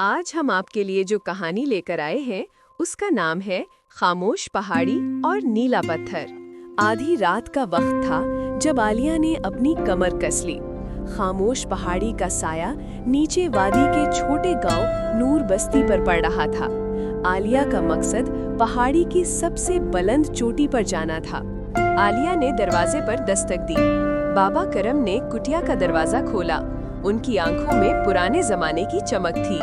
आज हम आपके लिए जो कहानी लेकर आए हैं उसका नाम है खामोश पहाड़ी और नीला पत्थर। आधी रात का वक्त था जब आलिया ने अपनी कमर कस ली। खामोश पहाड़ी का साया नीचे वादी के छोटे गांव नूर बस्ती पर पड़ रहा था। आलिया का मकसद पहाड़ी की सबसे बुलंद चोटी पर जाना था। आलिया ने दरवाजे पर दस्तक दी। बाबा करम ने कुटिया का दरवाजा खोला। उनकी आंखों में पुराने जमाने की चमक थी।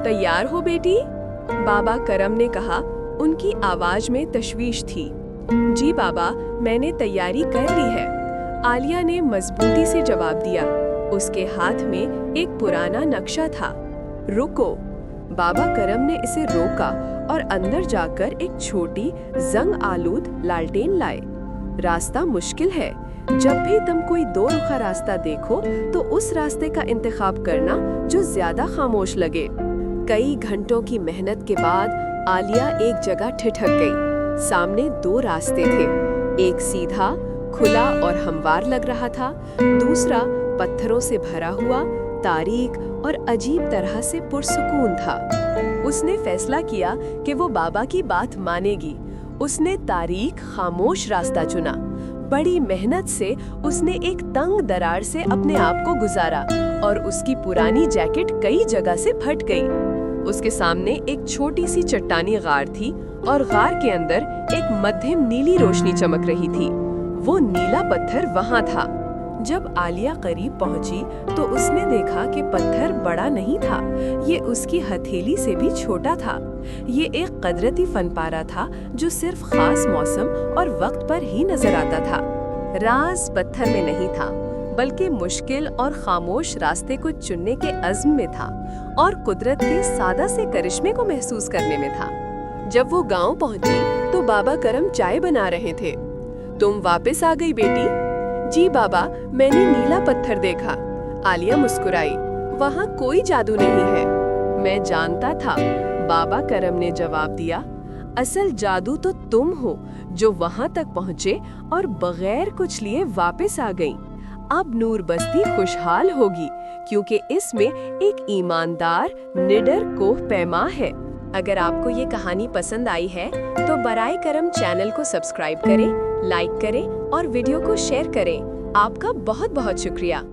तैयार हो बेटी? बाबा करम ने कहा। उनकी आवाज में तशवीश थी। जी बाबा, मैंने तैयारी कर ली है, आलिया ने मजबूती से जवाब दिया। उसके हाथ में एक पुराना नक्शा था। रुको। बाबा करम ने इसे रोका और अंदर जाकर एक छोटी जंग आलूद लालटेन लाए। रास्ता मुश्किल है। जब भी तुम कोई दो रुखा रास्ता देखो तो उस रास्ते का इंतखाब करना जो ज्यादा खामोश लगे। कई घंटों की मेहनत के बाद आलिया एक जगह ठिठक गई। सामने दो रास्ते थे। एक सीधा, खुला और हमवार लग रहा था। दूसरा पत्थरों से भरा हुआ, तारीक और अजीब तरह से पुरसुकून था। उसने फैसला किया कि वो बाबा की बात मानेगी। उसने तारीक, खामोश रास्ता चुना। बड़ी मेहनत से उसने एक तंग दरार से अपने आप को गुजारा और उसकी पुरानी जैकेट कई जगह से फट गई। उसके सामने एक छोटी सी चट्टानी गार थी और गार के अंदर एक मध्यम नीली रोशनी चमक रही थी। वो नीला पत्थर वहां था। जब आलिया करीब पहुंची तो उसने देखा कि पत्थर बड़ा नहीं था। ये उसकी हथेली से भी छोटा था। ये एक कुदरती फनपारा था जो सिर्फ खास मौसम और वक्त पर ही नजर आता था। राज पत्थर में नहीं था, बल्कि मुश्किल और खामोश रास्ते को चुनने के अज़्म में था और कुदरत के सादा से करिश्मे को महसूस करने में था। जब वो गांव पहुंची तो बाबा करम चाय बना रहे थे। तुम वापस आ गई बेटी? जी बाबा, मैंने नीला पत्थर देखा, आलिया मुस्कुराई। वहाँ कोई जादू नहीं है। मैं जानता था, बाबा करम ने जवाब दिया। असल जादू तो तुम हो जो वहाँ तक पहुँचे और बगैर कुछ लिए वापस आ गई। अब नूर बस्ती खुशहाल होगी क्योंकि इसमें एक ईमानदार, निडर कोह पैमा है। अगर आपको ये कहानी पसंद आई है तो बराए करम चैनल को सब्सक्राइब करें, लाइक करें और वीडियो को शेयर करें। आपका बहुत बहुत शुक्रिया।